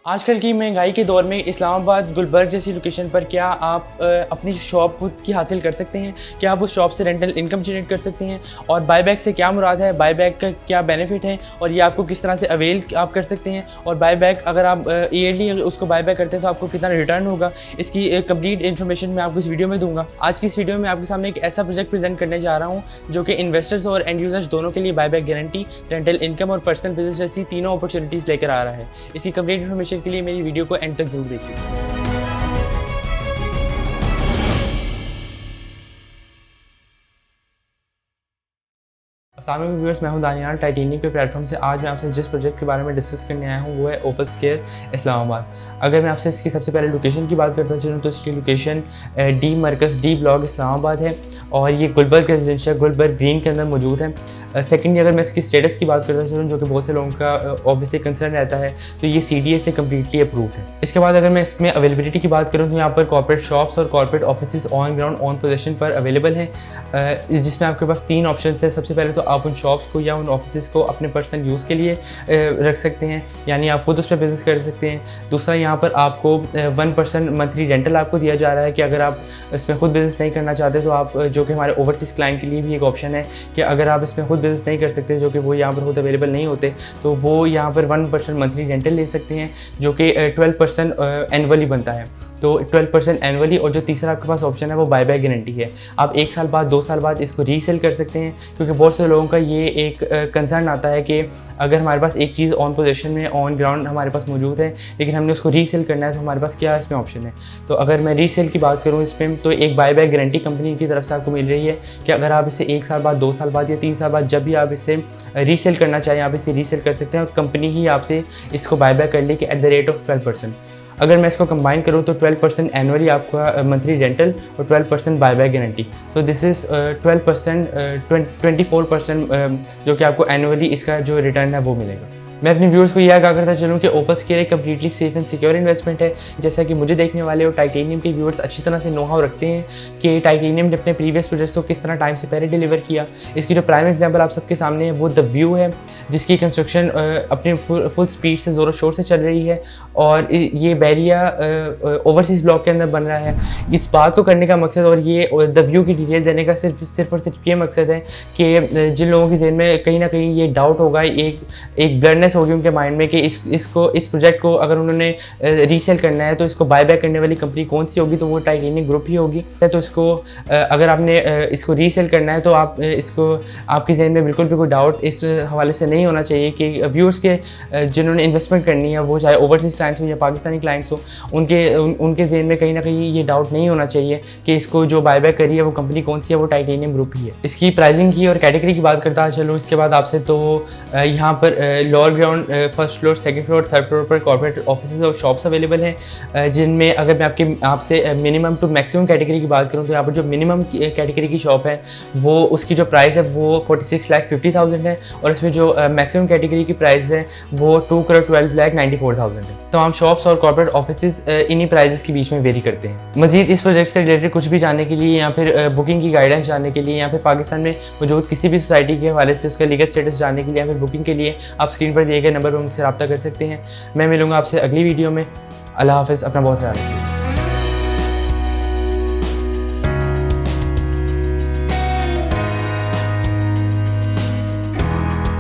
आजकल की महंगाई के दौर में इस्लामाबाद, गुलबर्ग जैसी लोकेशन पर क्या आप अपनी शॉप खुद की हासिल कर सकते हैं? क्या आप उस शॉप से रेंटल इनकम जनरेट कर सकते हैं? और बायबैक से क्या मुराद है? बायबैक का क्या बेनिफिट है और ये आपको किस तरह से अवेल आप कर सकते हैं? और बायबैक अगर आप ईयरली उसको बायबैक करते हैं तो आपको कितना रिटर्न होगा? इसकी कंप्लीट इन्फॉर्मेशन मैं आपको इस वीडियो में दूंगा। आज की इस वीडियो में आपके सामने एक ऐसा प्रोजेक्ट प्रेजेंट करने जा रहा हूँ जो कि इन्वेस्टर्स और एंड यूजर्स दोनों के लिए बायबैक गारंटी, रेंटल इनकम और पर्सनल बिजनेस जैसी तीनों अपॉर्चुनिटीज़ लेकर आ रहा है। इसकी कंप्लीट इन्फॉर्मेशन के लिए मेरी वीडियो को एंड तक जरूर देखिए। अस्सलाम वालेकुम व्यूअर्स, मैं हूं दानियाल। टाइटेनियम के प्लेटफॉर्म से आज मैं आपसे जिस प्रोजेक्ट के बारे में डिस्कस करने आया हूं वो है ओपन स्केयर इस्लामाबाद। अगर मैं आपसे इसकी सबसे पहले लोकेशन की बात करता चलूँ तो इसकी location D Markaz D block Islamabad है और ये गुलबर्ग रेजिडेंशियल गुलबर्ग ग्रीन के अंदर मौजूद है। सेकेंडली अगर मैं इसकी स्टेटस की बात करता चलूँ जो कि बहुत से लोगों का ऑब्वियसली कंसर्न रहता है तो ये CDA से कम्प्लीटली अप्रूव्ड है। इसके बाद अगर मैं इसमें अवेलेबिलिटी की बात करूँ तो यहाँ पर कॉर्पोरेट शॉप्स और corporate office on ground on position पर अवेलेबल हैं, जिसमें आपके पास 3 ऑप्शन है। सबसे पहले तो आप उन शॉप्स को या उन ऑफिस को अपने पर्सनल यूज़ के लिए रख सकते हैं, यानी आप खुद उस पर बिजनेस कर सकते हैं। दूसरा, यहाँ पर आपको 1% मंथली रेंटल आपको दिया जा रहा है कि अगर आप इसमें खुद बिज़नेस नहीं करना चाहते तो आप, जो कि हमारे ओवरसीज़ क्लाइंट के लिए भी एक ऑप्शन है कि अगर आप इसमें खुद बिज़नेस नहीं कर सकते, जो कि वो यहाँ पर खुद अवेलेबल नहीं होते, तो वो यहाँ पर 1% मंथली रेंटल ले सकते हैं जो कि 12% एनुअली बनता है। तो 12% एनुअली। और जो तीसरा आपके पास ऑप्शन है वो बायबैक गारंटी है। आप 1 साल बाद 2 साल बाद इसको रीसेल कर सकते हैं, क्योंकि बहुत से लोगों का ये एक कंसर्न आता है कि अगर हमारे पास एक चीज़ ऑन पोजीशन में ऑन ग्राउंड हमारे पास मौजूद है लेकिन हमने उसको रीसेल करना है तो हमारे पास क्या इसमें ऑप्शन है। तो अगर मैं रीसेल की बात करूँ इसमें तो एक बायबैक गारंटी कंपनी की तरफ से आपको मिल रही है कि अगर आप इसे 1 साल बाद 2 साल बाद या 3 साल बाद जब भी आप इसे रीसेल करना चाहें आप इसे रीसेल कर सकते हैं और कंपनी ही आपसे इसको बायबैक कर ले कि एट द रेट ऑफ 12%। अगर मैं इसको कंबाइन करूँ तो 12% एनुअली आपका मंथली रेंटल और 12% बायबैक गारंटी। तो दिस इज़ 12% 24% जो कि आपको एनुअली इसका जो रिटर्न है वो मिलेगा। मैं अपने व्यूअर्स को यह आगाह करता चलूँ कि ओपन स्केयर एक completely safe and secure investment है। जैसा कि मुझे देखने वाले और टाइटेनियम के व्यूअर्स अच्छी तरह से नो हाउ रखते हैं कि टाइटेनियम ने अपने प्रीवियस प्रोजेक्ट्स को किस तरह टाइम से पहले डिलीवर किया। इसकी जो प्राइम एग्जांपल आप सबके सामने है वो द व्यू है, जिसकी कंस्ट्रक्शन अपनी फुल स्पीड से ज़ोरों शोर से चल रही है और ये बैरिया ओवरसीज़ ब्लॉक के अंदर बन रहा है। इस बात को करने का मकसद और ये द व्यू की डिटेल्स देने का सिर्फ और सिर्फ ये मकसद है कि जिन लोगों के जहन में कहीं ना कहीं ये डाउट होगा, एक ब्लडनेस होगी उनके माइंड में कि इस प्रोजेक्ट को अगर उन्होंने रीसेल करना है तो इसको बायबैक करने वाली कंपनी कौन सी होगी, तो वो टाइटेनियम ग्रुप ही होगी। तो इसको अगर आपने इसको रीसेल करना है तो आप इसको आपके जहन में बिल्कुल भी कोई डाउट इस हवाले से नहीं होना चाहिए कि व्यूअर्स के जिन्होंने इन्वेस्टमेंट करनी है वो चाहे ओवरसीज़ क्लाइंट्स हो या पाकिस्तानी क्लाइंट्स हो, उनके जहन में कहीं ना कहीं ये डाउट नहीं होना चाहिए कि इसको जो बायबैक करी है वो कंपनी कौन सी है, वो टाइटेनियम ग्रुप ही है। इसकी प्राइसिंग की और कैटेगरी की बात करता चलो इसके बाद आपसे, तो यहाँ पर lower ground, first floor, second floor, third floor पर कॉर्पोरेट ऑफिस और शॉप्स अवेलेबल हैं, जिनमें अगर मैं आपसे मिनिमम टू मैक्सिमम कैटेगरी की बात करूं तो यहाँ पर जो मिनिमम कैटेगरी की शॉप है वो उसकी जो प्राइस है वो 46,50,000 है और इसमें जो मैक्सिमम कैटेगरी की प्राइस है वो 2,12,94,000 है। तमाम शॉप्स और कॉर्पोरेट ऑफिस इन्हीं प्राइजेस के बीच में वेरी करते हैं। मजीद इस प्रोजेक्ट से रिलेटेड कुछ भी जानने के लिए या फिर बुकिंग की गाइडेंस जानने के लिए या फिर पाकिस्तान में मौजूद किसी भी सोसाइटी के हवाले से उसका लीगल स्टेटस जानने के लिए या फिर बुकिंग के लिए आप स्क्रीन पर दिए गए नंबर पर मुझसे रब्ता कर सकते हैं। मैं मिलूंगा आपसे अगली वीडियो में। अल्लाह हाफ़िज़, अपना बहुत ख्याल रखिए।